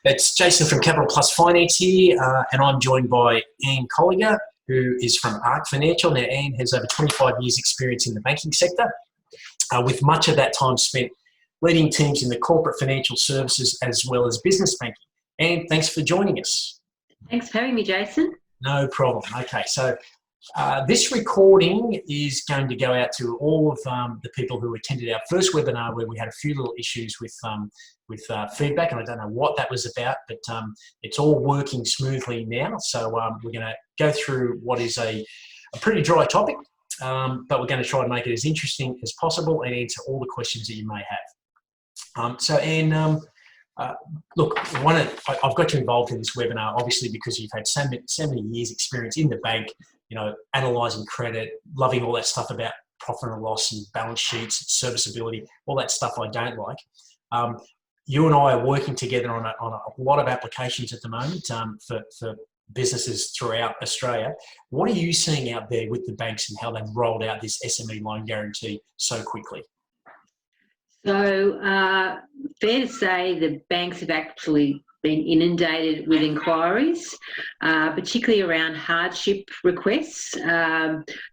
It's Jason from Capital Plus Finance here, and I'm joined by Anne Collier, who is from ARC Financial. Now, Anne has over 25 years' experience in the banking sector, with much of that time spent leading teams in the corporate financial services as well as business banking. Anne, thanks for joining us. Thanks for having me, Jason. No problem. Okay, so this recording is going to go out to all of the people who attended our first webinar, where we had a few little issues with feedback, and I don't know what that was about, but it's all working smoothly now. So we're going to go through what is a pretty dry topic, but we're going to try and make it as interesting as possible and answer all the questions that you may have. So Anne, look, I've got you involved in this webinar, obviously, because you've had so many years' experience in the bank, you know, analysing credit, loving all that stuff about profit and loss and balance sheets, serviceability, all that stuff I don't like. You and I are working together on a lot of applications at the moment for businesses throughout Australia. What are you seeing out there with the banks and how they've rolled out this SME loan guarantee so quickly? So, fair to say the banks have actually been inundated with inquiries, particularly around hardship requests.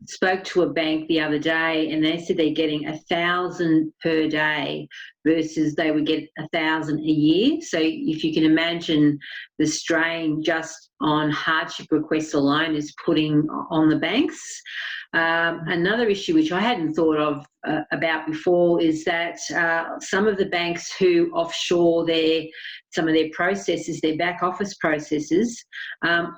Spoke to a bank the other day and they said they're getting 1,000 per day versus they would get 1,000 a year. So if you can imagine the strain just on hardship requests alone is putting on the banks. Another issue which I hadn't thought of about before is that some of the banks who offshore some of their processes, their back office processes,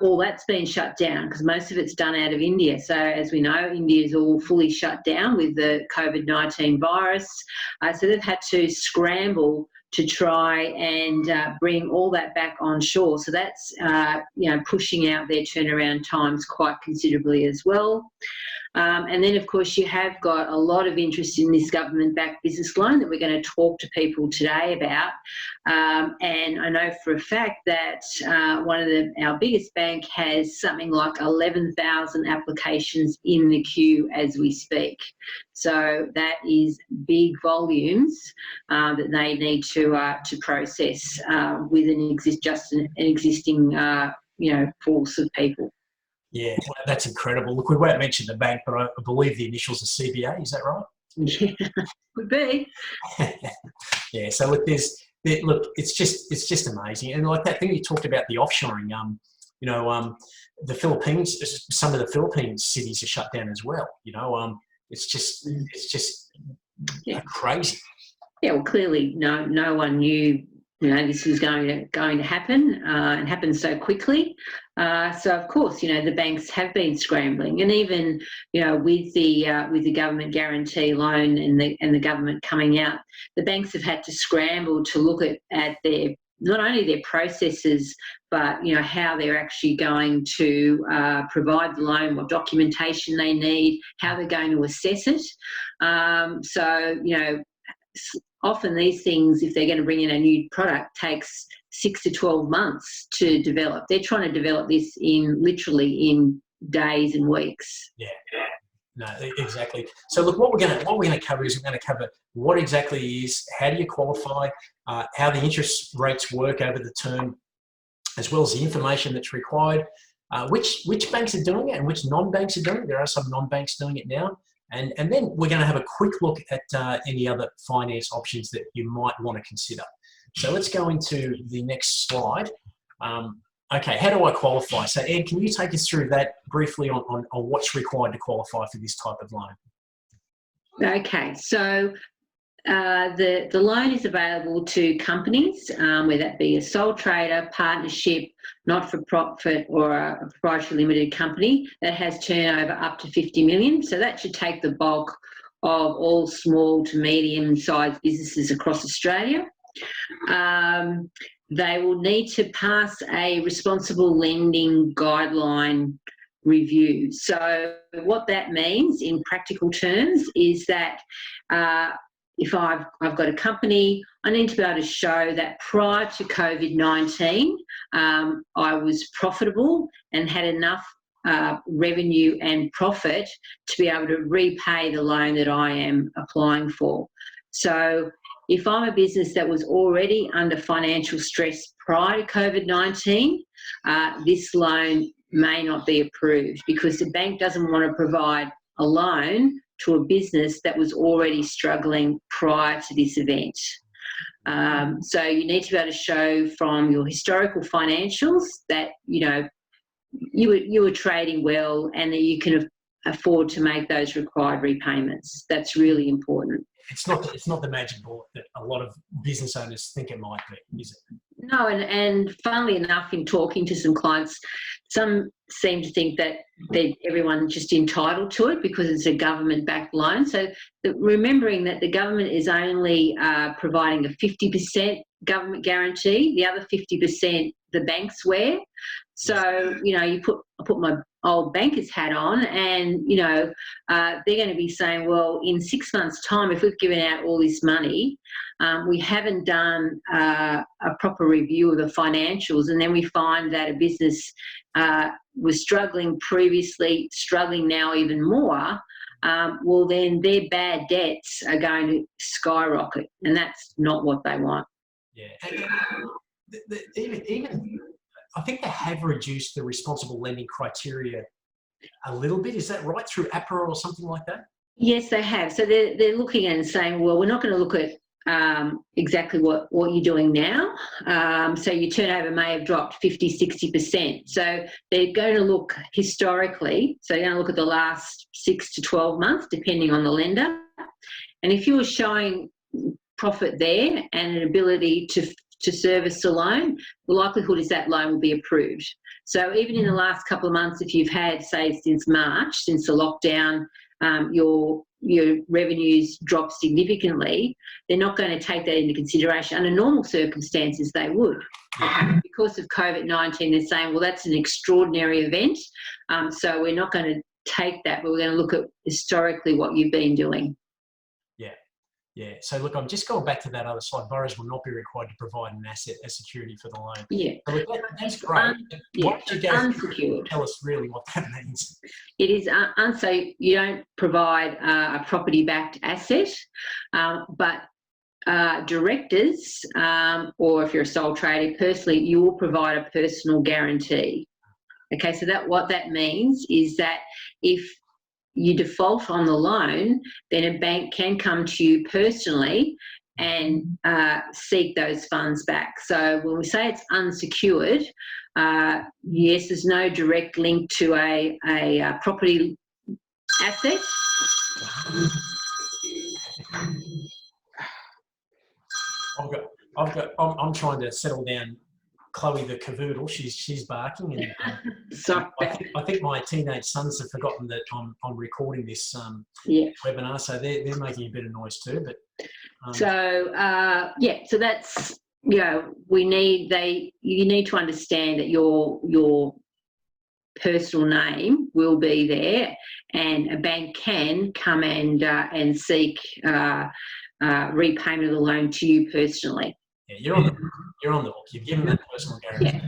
all that's been shut down because most of it's done out of India. So as we know, India is all fully shut down with the COVID-19 virus. So they've had to scramble to try and bring all that back on shore. So that's pushing out their turnaround times quite considerably as well. And then, of course, you have got a lot of interest in this government-backed business loan that we're going to talk to people today about. And I know for a fact that our biggest bank has something like 11,000 applications in the queue as we speak. So that is big volumes that they need to process with an existing force of people. Yeah, well, that's incredible. Look, we won't mention the bank, but I believe the initials are CBA. Is that right? Yeah, would be. Yeah. So look, it's just amazing, and like that thing you talked about, the offshoring. The Philippines, some of the Philippine cities are shut down as well. It's just crazy. Yeah. Well, clearly, no one knew. This was going to happen and happen so quickly. So of course, the banks have been scrambling, and even with the government guarantee loan and the government coming out, the banks have had to scramble to look at their not only their processes, but how they're actually going to provide the loan, what documentation they need, how they're going to assess it. Often these things, if they're going to bring in a new product, takes 6 to 12 months to develop. They're trying to develop this literally in days and weeks. Yeah, no, exactly. So look, what we're going to cover is what exactly is, how do you qualify, how the interest rates work over the term, as well as the information that's required, which banks are doing it and which non-banks are doing it. There are some non-banks doing it now. And then we're going to have a quick look at any other finance options that you might want to consider. So let's go into the next slide. Okay, how do I qualify? So Ed, can you take us through that briefly on what's required to qualify for this type of loan? Okay, so the loan is available to companies, whether that be a sole trader, partnership, not-for-profit or a proprietary limited company that has turnover up to 50 million. So that should take the bulk of all small to medium-sized businesses across Australia. They will need to pass a responsible lending guideline review. So what that means in practical terms is that if I've got a company, I need to be able to show that prior to COVID-19, I was profitable and had enough revenue and profit to be able to repay the loan that I am applying for. So if I'm a business that was already under financial stress prior to COVID-19, this loan may not be approved because the bank doesn't want to provide a loan to a business that was already struggling prior to this event. So you need to be able to show from your historical financials that, you know, you were trading well and that you can afford to make those required repayments. That's really important. It's not the magic bullet that a lot of business owners think it might be, is it? No, and funnily enough, in talking to some clients, some seem to think that everyone's just entitled to it because it's a government-backed loan. So remembering that the government is only providing a 50% government guarantee, the other 50% the banks wear. So, you know, I put my old banker's hat on and, you know, they're going to be saying, well, in 6 months' time, if we've given out all this money, we haven't done a proper review of the financials, and then we find that a business was struggling previously, struggling now even more, well, then their bad debts are going to skyrocket, and that's not what they want. Yeah. Even I think they have reduced the responsible lending criteria a little bit. Is that right, through APRA or something like that? Yes, they have. So they're looking at and saying, well, we're not going to look at exactly what you're doing now. So your turnover may have dropped 50, 60%. So they're going to look historically. So they're going to look at the last 6 to 12 months, depending on the lender. And if you were showing profit there and an ability to service the loan, the likelihood is that loan will be approved. So even in the last couple of months, if you've had, say, since March, since the lockdown, your revenues drop significantly, they're not going to take that into consideration. Under normal circumstances, they would. Because of COVID-19, they're saying, well, that's an extraordinary event, so we're not going to take that, but we're going to look at historically what you've been doing. Yeah. So look, I'm just going back to that other slide. Borrowers will not be required to provide an asset as security for the loan. Yeah. So look, that's great. Why don't you go unsecured. Tell us really what that means. It is unsafe. You don't provide a property-backed asset, but directors, or if you're a sole trader personally, you will provide a personal guarantee. Okay, so what that means is that if you default on the loan, then a bank can come to you personally and seek those funds back. So when we say it's unsecured, yes, there's no direct link to a property asset. I'm trying to settle down Chloe the cavoodle. She's barking, and Sorry. I think my teenage sons have forgotten that I'm recording this webinar, so they're making a bit of noise too. But so that's, you know, you need to understand that your personal name will be there, and a bank can come and seek repayment of the loan to you personally. Yeah, you're on the hook. You've given that personal guarantee.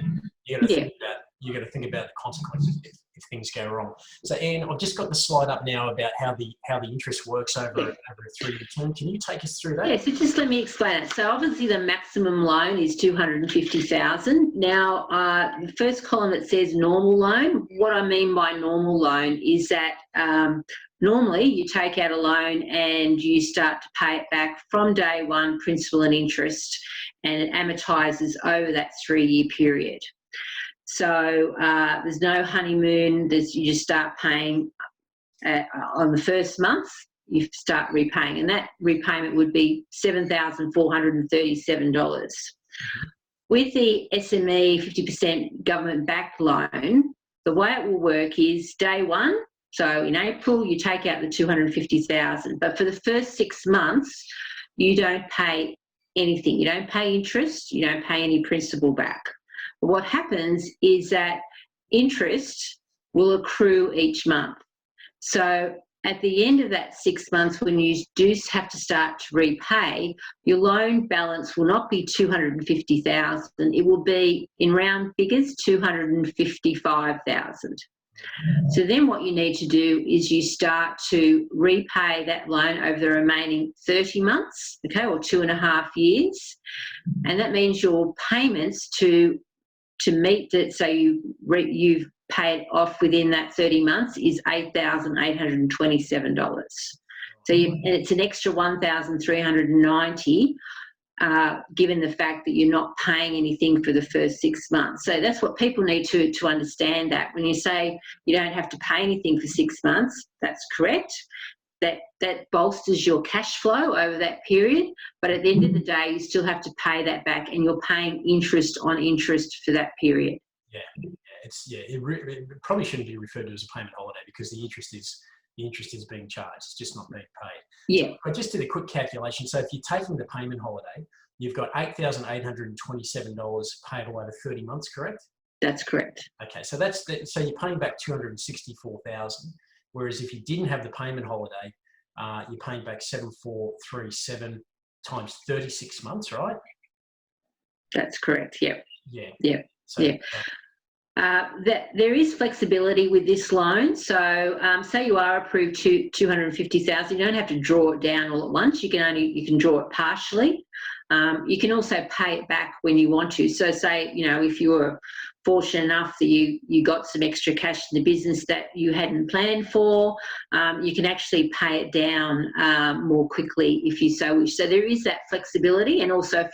You got to think about the consequences if things go wrong. So, Ian, I've just got the slide up now about how the interest works over a 3-year term. Can you take us through that? Yeah, so just let me explain it. So obviously the maximum loan is $250,000. Now, the first column that says normal loan, what I mean by normal loan is that normally you take out a loan and you start to pay it back from day one, principal and interest, and it amortises over that 3-year period. So there's no honeymoon. You just start paying on the first month. You start repaying, and that repayment would be $7,437. With the SME 50% government-backed loan, the way it will work is day one. So in April, you take out the $250,000, but for the first 6 months, you don't pay anything. You don't pay interest. You don't pay any principal back. But what happens is that interest will accrue each month. So at the end of that 6 months, when you do have to start to repay, your loan balance will not be $250,000. It will be, in round figures, $255,000. So then what you need to do is you start to repay that loan over the remaining 30 months, okay, or 2.5 years. And that means your payments to meet it, so you've paid off within that 30 months is $8,827. So and it's an extra $1,390. Given the fact that you're not paying anything for the first 6 months. So that's what people need to understand, that when you say you don't have to pay anything for 6 months, that's correct. That bolsters your cash flow over that period, but at the end of the day, you still have to pay that back, and you're paying interest on interest for that period. It probably shouldn't be referred to as a payment holiday, because the interest is being charged. It's just not being paid. Yeah. So I just did a quick calculation. So if you're taking the payment holiday, you've got $8,827 payable over 30 months, correct? That's correct. Okay, so so you're paying back $264,000, whereas if you didn't have the payment holiday, you're paying back $7,437 times 36 months, right? That's correct. Yep. Yeah. So, yeah. That there is flexibility with this loan. So say you are approved to $250,000, you don't have to draw it down all at once. You can draw it partially. You can also pay it back when you want to. So say, if you were fortunate enough that you got some extra cash in the business that you hadn't planned for, you can actually pay it down more quickly if you so wish. So there is that flexibility. And also if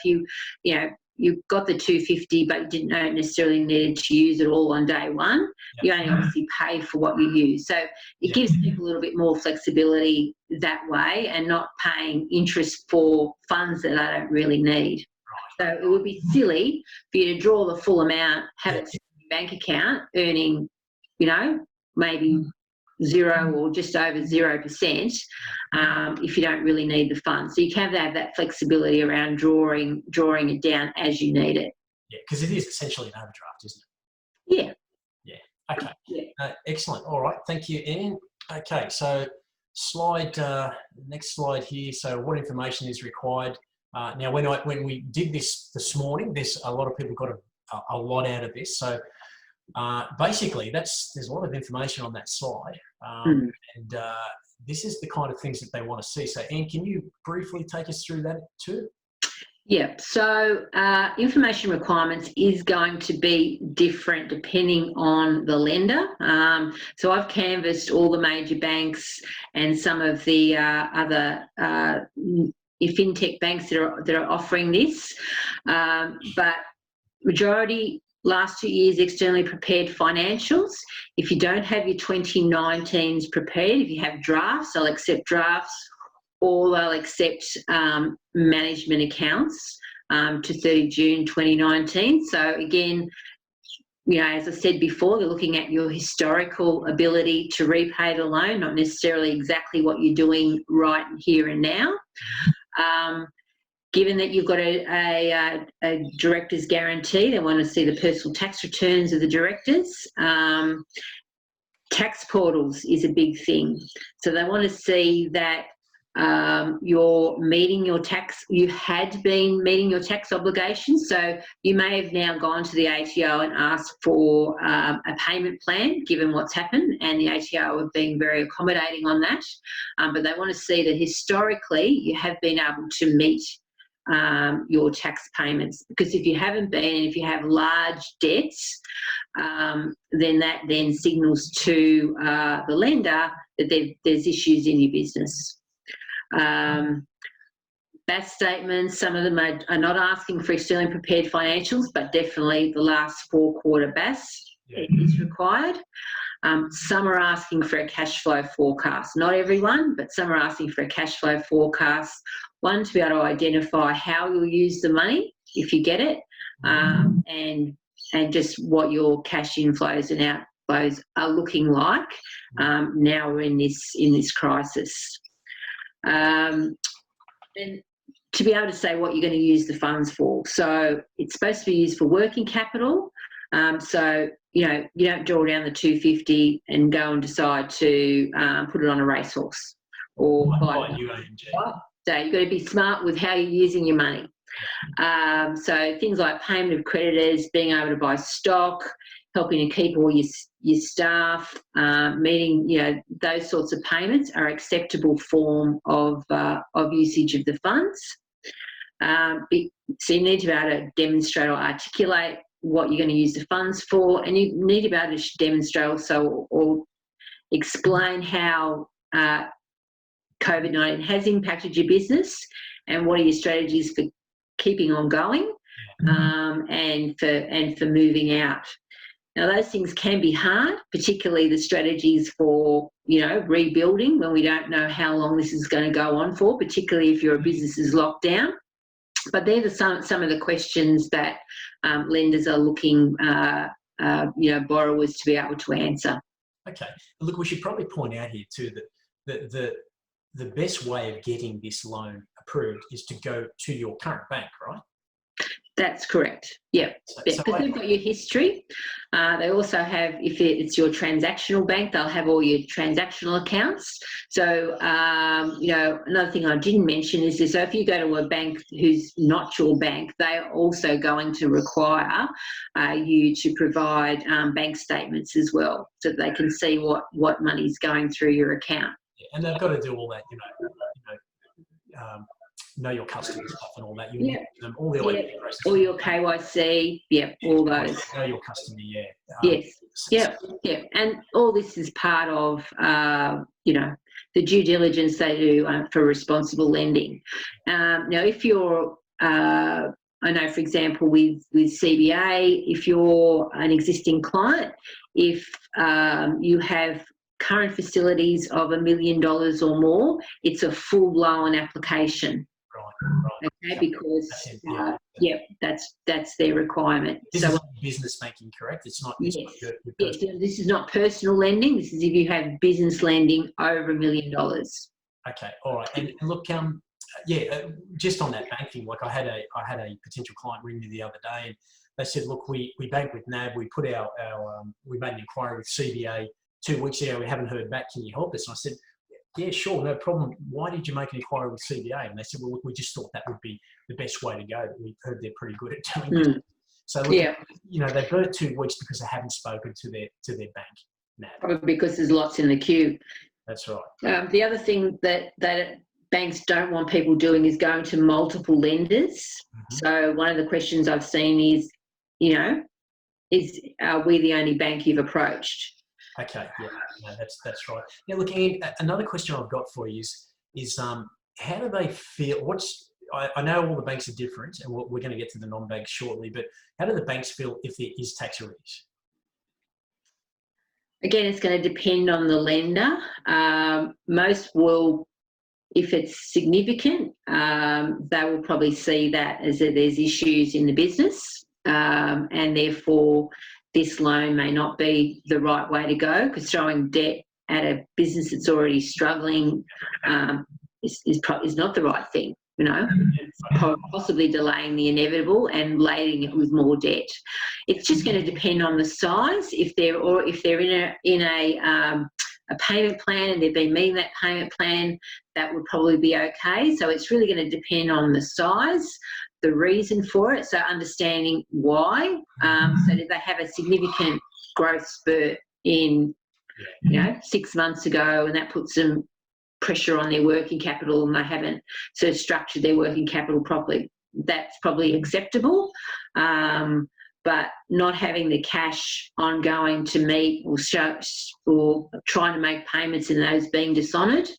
you've got the 250, but you didn't necessarily need to use it all on day one, you only obviously pay for what you use. So it gives people a little bit more flexibility that way, and not paying interest for funds that they don't really need. So it would be silly for you to draw the full amount, have it in your bank account, earning, maybe 0 or just over 0%, if you don't really need the funds. So you can have that flexibility around drawing it down as you need it. Yeah, because it is essentially an overdraft, isn't it? Yeah. Yeah. Okay. Yeah. Excellent. All right. Thank you, Anne. Okay. So next slide here. So what information is required? Now, when we did this morning, a lot of people got a lot out of this. So basically, there's a lot of information on that slide, and this is the kind of things that they want to see. So, Anne, can you briefly take us through that too? Yeah, so information requirements is going to be different depending on the lender. So I've canvassed all the major banks and some of the other fintech banks that are offering this, but majority last 2 years externally prepared financials. If you don't have your 2019s prepared, if you have drafts, they'll accept drafts, or they'll accept management accounts to 30 June 2019. So again, as I said before, they're looking at your historical ability to repay the loan, not necessarily exactly what you're doing right here and now. Given that you've got a director's guarantee, they want to see the personal tax returns of the directors. Tax portals is a big thing. So they want to see that you're meeting your tax, you had been meeting your tax obligations. So you may have now gone to the ATO and asked for a payment plan, given what's happened, and the ATO have been very accommodating on that. But they want to see that historically you have been able to meet your tax payments, because if you haven't been, and if you have large debts, then that then signals to the lender that there's issues in your business. BAS statements, some of them are not asking for externally prepared financials, but definitely the last 4-quarter BAS is required. Some are asking for a cash flow forecast. Not everyone, but some are asking for a cash flow forecast. One, to be able to identify how you'll use the money if you get it, and just what your cash inflows and outflows are looking like now we're in this crisis. And to be able to say what you're going to use the funds for. So it's supposed to be used for working capital. So you don't draw down the 250 and go and decide to put it on a racehorse or buy it. So you've got to be smart with how you're using your money. So things like payment of creditors, being able to buy stock, helping to keep all your staff, meeting, those sorts of payments are acceptable form of usage of the funds. So you need to be able to demonstrate or articulate what you're going to use the funds for, and you need to be able to demonstrate also or explain how COVID-19 has impacted your business and what are your strategies for keeping on going and for moving out. Now, those things can be hard, particularly the strategies for, rebuilding when we don't know how long this is going to go on for, particularly if your business is locked down. But they're some of the questions that lenders are looking, borrowers to be able to answer. Okay. Look, we should probably point out here too that the best way of getting this loan approved is to go to your current bank, right? That's correct. Yeah, because they've got your history. They also have, if it's your transactional bank, they'll have all your transactional accounts. So, another thing I didn't mention is this. So if you go to a bank who's not your bank, they're also going to require you to provide bank statements as well, so that they can see what money's going through your account. Yeah, and they've got to do all that, know your customer stuff and all that. You need them, all the process. All your KYC, all those. Know your customer, Yes. And all this is part of, the due diligence they do for responsible lending. Now, if you're, I know, for example, with CBA, if you're an existing client, if you have current facilities of $1 million or more, it's a full loan application. Right. Okay, because that's their requirement. This is business banking, correct? It's not. Yes. This is not personal lending. This is if you have business lending over $1 million. Okay, all right. And look, just on that bank thing, like I had a potential client ring me the other day, and they said, look, we bank with NAB. We put we made an inquiry with CBA 2 weeks ago. We haven't heard back. Can you help us? And I said, yeah, sure, no problem. Why did you make an inquiry with CBA? And they said, well, look, we just thought that would be the best way to go. We've heard they're pretty good at doing it. So, look, they've got 2 weeks because they haven't spoken to their bank now. Probably because there's lots in the queue. That's right. The other thing that banks don't want people doing is going to multiple lenders. So one of the questions I've seen is, are we the only bank you've approached? Okay, that's right. Now, look, Ian, another question I've got for you is how do they feel? I know all the banks are different, and we're going to get to the non-banks shortly, but how do the banks feel if there is tax arrears? Again, it's going to depend on the lender. Most will, if it's significant, they will probably see that as that there's issues in the business, and therefore this loan may not be the right way to go, because throwing debt at a business that's already struggling is not the right thing, possibly delaying the inevitable and lading it with more debt. It's just going to depend on the size. If they're in a payment plan and they've been meeting that payment plan, that would probably be okay. So it's really going to depend on the size, the reason for it, so understanding why. So did they have a significant growth spurt in 6 months ago, and that puts some pressure on their working capital, and they haven't sort of structured their working capital properly? That's probably acceptable. But not having the cash ongoing to meet or trying to make payments and those being dishonoured,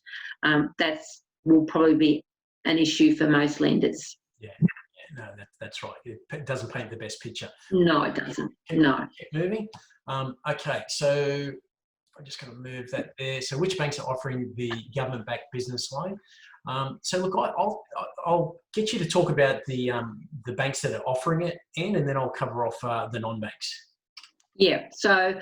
will probably be an issue for most lenders. No, that's right. It doesn't paint the best picture. No, it doesn't. No. Keep moving. Okay, so I'm just going to move that there. So which banks are offering the government-backed business loan? So look, I'll get you to talk about the banks that are offering it, and then I'll cover off the non-banks. Yeah. So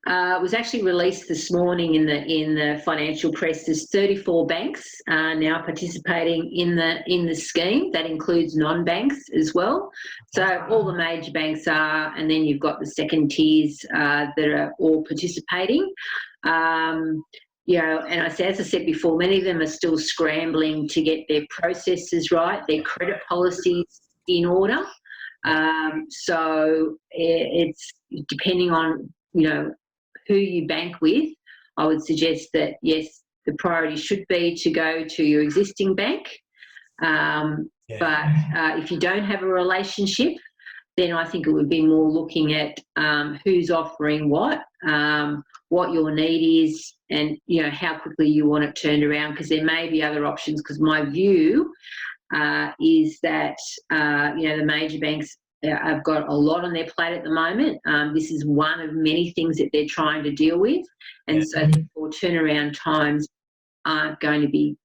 it was actually released this morning in the financial press. There's 34 banks now participating in the scheme. That includes non-banks as well. So all the major banks are, and then you've got the second tiers that are all participating. And as I said before, many of them are still scrambling to get their processes right, their credit policies in order. So it's depending on, who you bank with. I would suggest that, yes, the priority should be to go to your existing bank. But if you don't have a relationship, then I think it would be more looking at who's offering what your need is, and how quickly you want it turned around, because there may be other options. Because my view is that the major banks have got a lot on their plate at the moment. This is one of many things that they're trying to deal with, and so therefore turnaround times aren't going to be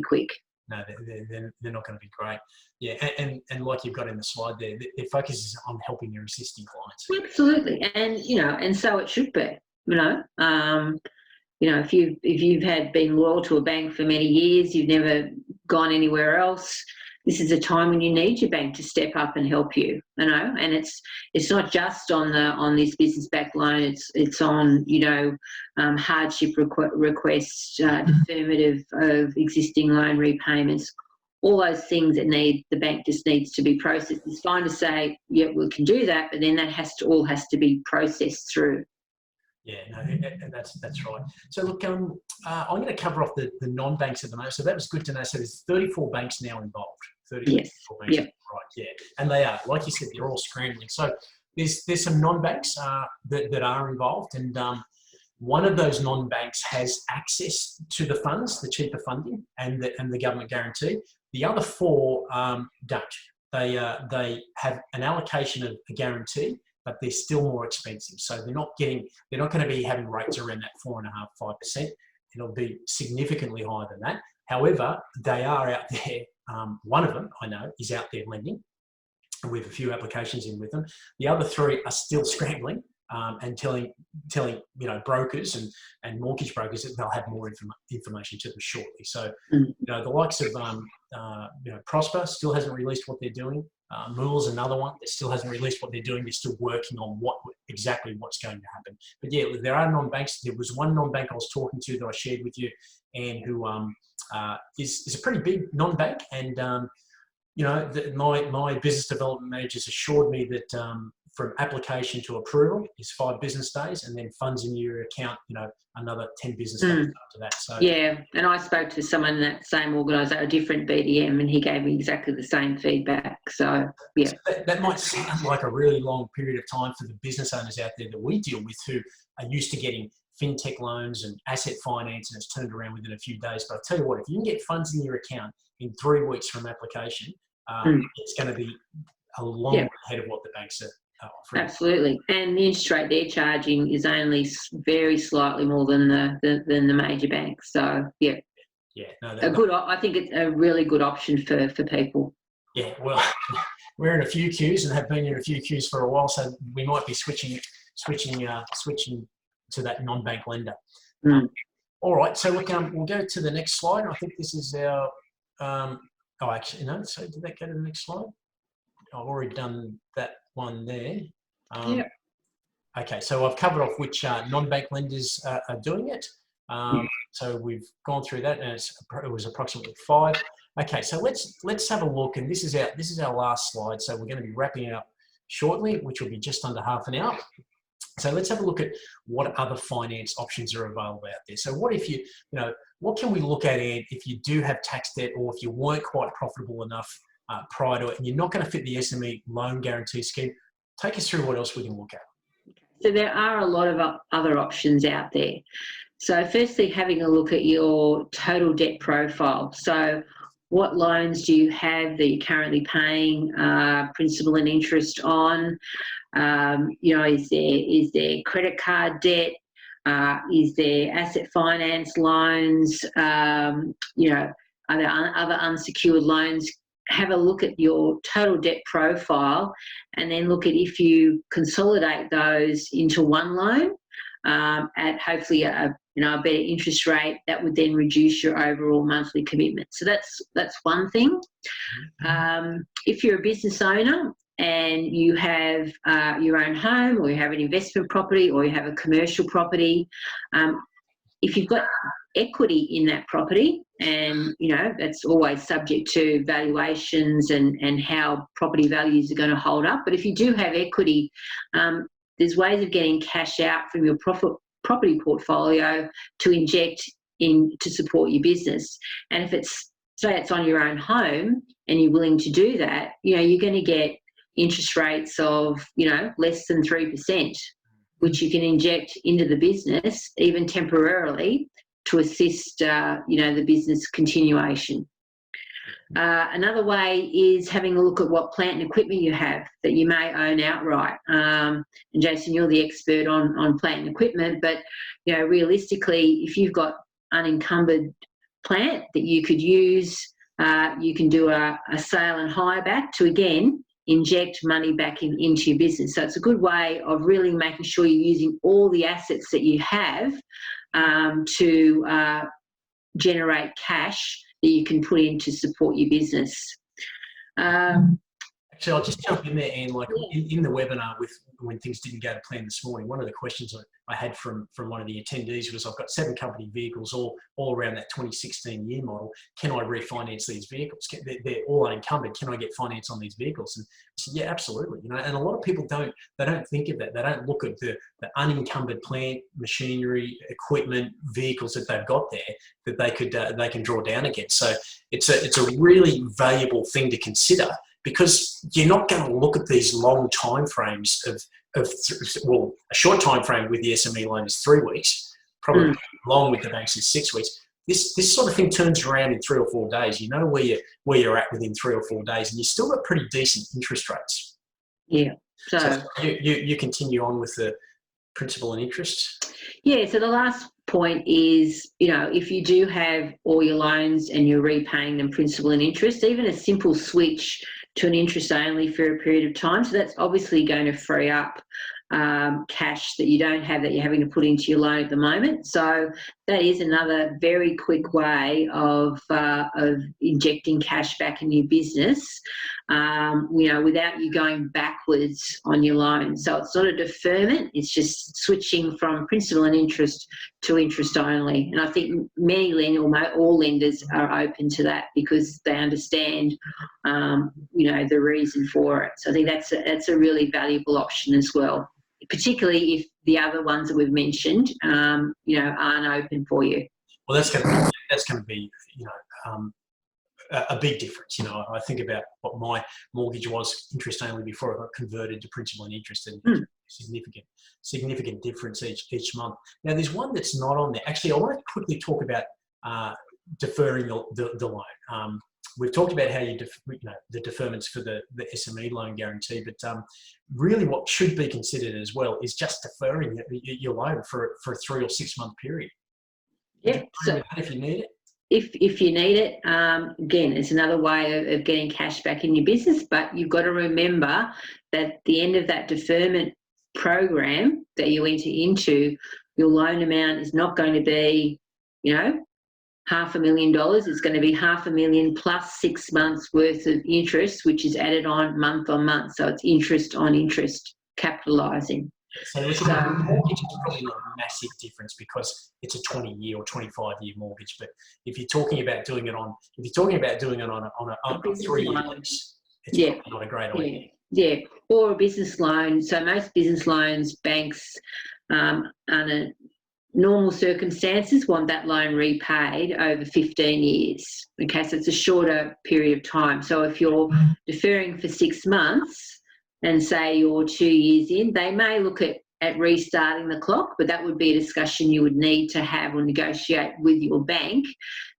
quick. No, they're not going to be great. Yeah, and like you've got in the slide there, their focus is on helping your existing clients. Absolutely, and and so it should be. If you've been loyal to a bank for many years, you've never gone anywhere else, this is a time when you need your bank to step up and help you. And it's not just on this business backed loan. It's on hardship requests, deferment of existing loan repayments, all those things that the bank just needs to be processed. It's fine to say, yeah, we can do that, but then that has to be processed through. Yeah, no, that's right. So look, I'm going to cover off the non-banks at the moment. So that was good to know. So there's 34 banks now involved. 34 yes. banks, Yep. right? Yeah, and they are, like you said, they're all scrambling. So there's some non-banks that are involved, and one of those non-banks has access to the funds, the cheaper funding, and the government guarantee. The other four don't. They have an allocation of a guarantee, but they're still more expensive. So they're not going to be having rates around that 4.5%, 5%. It'll be significantly higher than that. However, they are out there. One of them, I know, is out there lending. We have a few applications in with them. The other three are still scrambling and telling brokers and mortgage brokers that they'll have more information to them shortly. So the likes of Prosper still hasn't released what they're doing. Moore's another one that still hasn't released what they're doing. They're still working on exactly what's going to happen. But yeah, there are non-banks. There was one non-bank I was talking to that I shared with you, and who is a pretty big non-bank. And my business development managers assured me that from application to approval is 5 business days, and then funds in your account, another 10 business days after that. So yeah, and I spoke to someone in that same organisation, a different BDM, and he gave me exactly the same feedback. So yeah, so that might sound like a really long period of time for the business owners out there that we deal with, who are used to getting fintech loans and asset finance, and it's turned around within a few days. But I'll tell you what, if you can get funds in your account in 3 weeks from application, it's going to be a long way ahead of what the banks are offering. Absolutely, and the interest rate they're charging is only very slightly more than the major banks. So yeah, I think it's a really good option for people. Yeah, well, we're in a few queues and have been in a few queues for a while, so we might be switching to that non-bank lender. All right, so we'll go to the next slide. I think this is our. Actually, no. So did that go to the next slide? I've already done that one there. Okay, so I've covered off which non-bank lenders are doing it. So we've gone through that, and it was approximately 5. Okay, so let's have a look, and this is our last slide. So we're going to be wrapping up shortly, which will be just under half an hour. So let's have a look at what other finance options are available out there. So what if what can we look at, Ed, if you do have tax debt, or if you weren't quite profitable enough prior to it, and you're not going to fit the SME loan guarantee scheme? Take us through what else we can look at. So there are a lot of other options out there. So firstly, having a look at your total debt profile. So what loans do you have that you're currently paying principal and interest on? Is there credit card debt? Is there asset finance loans? Are there other unsecured loans? Have a look at your total debt profile, and then look at if you consolidate those into one loan at hopefully a better interest rate. That would then reduce your overall monthly commitment. So that's one thing. If you're a business owner and you have your own home, or you have an investment property, or you have a commercial property, if you've got equity in that property, and that's always subject to valuations and how property values are going to hold up. But if you do have equity, there's ways of getting cash out from your property portfolio to inject in to support your business. And if say it's on your own home and you're willing to do that, you're going to get interest rates of less than 3%, which you can inject into the business even temporarily to assist the business continuation. Another way is having a look at what plant and equipment you have that you may own outright. And Jason, you're the expert on plant and equipment, but realistically, if you've got unencumbered plant that you could use, you can do a sale and hire back to again inject money back into your business. So it's a good way of really making sure you're using all the assets that you have to generate cash that you can put in to support your business. Actually, I'll just jump in there, Anne. In the webinar when things didn't go to plan this morning, one of the questions I had from one of the attendees was, I've got 7 company vehicles all around that 2016 year model. Can I refinance these vehicles? They're all unencumbered. Can I get finance on these vehicles? And I said, yeah, absolutely. And a lot of people don't think of that. They don't look at the unencumbered plant, machinery, equipment, vehicles that they've got there that they can draw down against. So it's a really valuable thing to consider, because you're not going to look at these long time frames of a short time frame with the SME loan is 3 weeks, probably long with the banks is 6 weeks. This sort of thing turns around in 3 or 4 days. You know where you're at within 3 or 4 days, and you still got pretty decent interest rates. Yeah. So you continue on with the principal and interest. Yeah. So the last point is, if you do have all your loans and you're repaying them principal and interest, even a simple switch to an interest only for a period of time. So that's obviously going to free up cash that you don't have that you're having to put into your loan at the moment. So that is another very quick way of injecting cash back in your business, without you going backwards on your loan. So it's not a deferment, it's just switching from principal and interest to interest only. And I think many lenders, all lenders, are open to that because they understand, the reason for it. So I think that's a really valuable option as well, particularly if the other ones that we've mentioned, aren't open for you. Well, that's going to be a big difference. I think about what my mortgage was interest only before it got converted to principal and interest, and significant difference each month. Now, there's one that's not on there. Actually, I want to quickly talk about deferring the loan. We've talked about how the deferments for the SME loan guarantee, but really what should be considered as well is just deferring your loan for a 3 or 6 month period. Yeah. So if you need it. If you need it, again, it's another way of getting cash back in your business, but you've got to remember that at the end of that deferment program that you enter into, your loan amount is not going to be, $500,000. It's going to be $500,000 plus 6 months worth of interest, which is added on month. So it's interest on interest, capitalising. So mortgage is probably not a massive difference because it's a 20-year or 25-year mortgage. But if you're talking about doing it on a 3 year lease, it's probably not a great idea. Yeah, or a business loan. So most business loans, banks, under normal circumstances, want that loan repaid over 15 years. Okay, so it's a shorter period of time. So if you're deferring for 6 months and say you're 2 years in, they may look at restarting the clock, but that would be a discussion you would need to have or negotiate with your bank,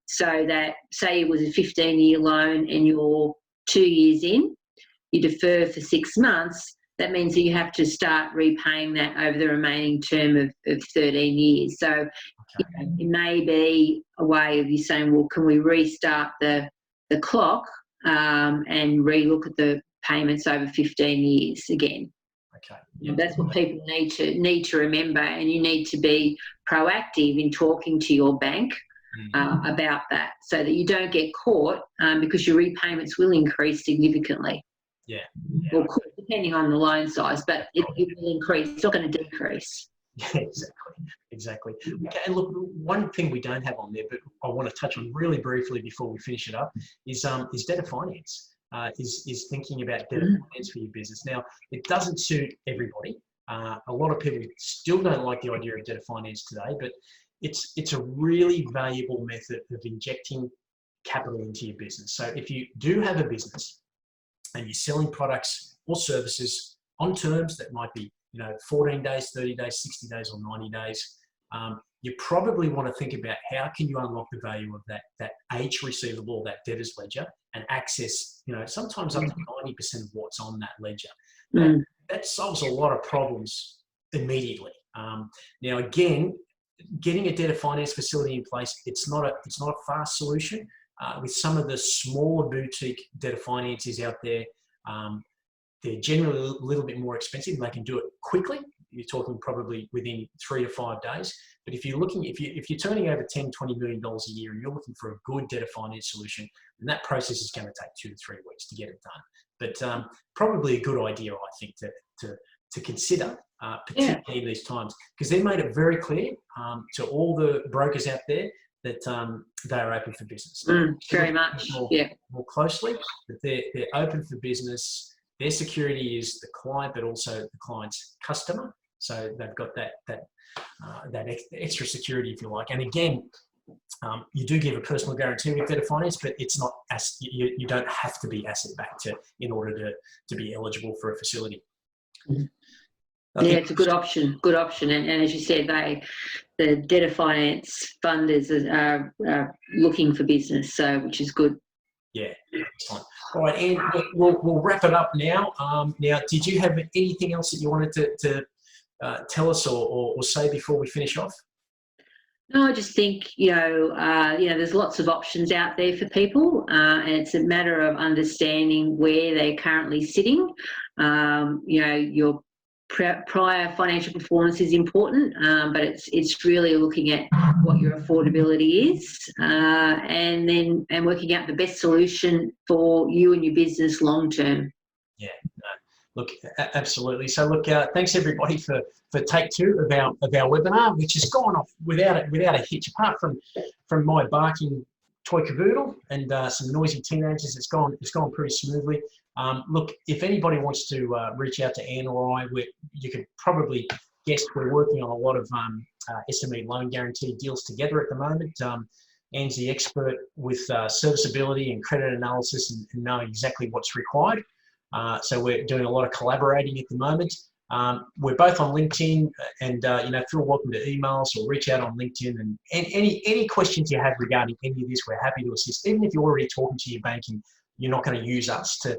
so that, say it was a 15-year loan and you're 2 years in, you defer for 6 months, that means that you have to start repaying that over the remaining term of 13 years. So it may be a way of you saying, well, can we restart the clock and relook at the payments over 15 years again? Okay. That's what people need to remember, and you need to be proactive in talking to your bank about that, so that you don't get caught, because your repayments will increase significantly. Yeah. Or depending on the loan size, but it will increase. It's not going to decrease. Yeah, exactly. Okay, and look, one thing we don't have on there, but I want to touch on really briefly before we finish it up, is debtor finance. Is thinking about debtor finance for your business. Now, it doesn't suit everybody. A lot of people still don't like the idea of debtor finance today, but it's a really valuable method of injecting capital into your business. So if you do have a business and you're selling products or services on terms that might be 14 days, 30 days, 60 days, or 90 days, you probably want to think about how can you unlock the value of that age receivable, that debtor's ledger, and access, sometimes up to 90% of what's on that ledger. That solves a lot of problems immediately. Now, again, getting a debtor finance facility in place, it's not a fast solution. With some of the smaller boutique debtor finances out there, they're generally a little bit more expensive and they can do it quickly. You're talking probably within 3 to 5 days. But if you're turning over $10, $20 million a year and you're looking for a good debtor finance solution, then that process is going to take 2 to 3 weeks to get it done. But probably a good idea, I think, to consider, particularly in these times, because they made it very clear to all the brokers out there that they are open for business. Very much, more closely, that they're open for business. Their security is the client, but also the client's customer. So they've got that extra security, if you like. And again, you do give a personal guarantee with debtor finance, but it's not you don't have to be asset backed in order to be eligible for a facility. It's a good option. And as you said, the debtor finance funders are looking for business, which is good. Yeah, excellent. All right, and we'll wrap it up now. Now, did you have anything else that you wanted to tell us or say before we finish off? No, I just think, there's lots of options out there for people, and it's a matter of understanding where they're currently sitting. Your prior financial performance is important, but it's really looking at what your affordability is, and working out the best solution for you and your business long term. Yeah, look, absolutely. So look, thanks everybody for take 2 of our webinar, which has gone off without a hitch, apart from my barking toy caboodle and some noisy teenagers. It's gone pretty smoothly. Look, if anybody wants to reach out to Anne or I, you could probably guess we're working on a lot of SME loan guarantee deals together at the moment. Anne's the expert with serviceability and credit analysis and knowing exactly what's required. So we're doing a lot of collaborating at the moment. We're both on LinkedIn, and feel welcome to email us or reach out on LinkedIn. And any questions you have regarding any of this, we're happy to assist. Even if you're already talking to your bank and you're not going to use us to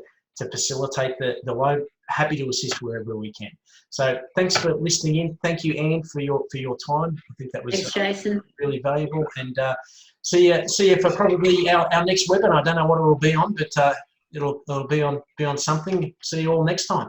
facilitate the loan, happy to assist wherever we can. So thanks for listening in. Thank you, Anne, for your time. I think that was Thanks, Jason. Really valuable. And see you for probably our next webinar. I don't know what it will be on, but it'll be on something. See you all next time.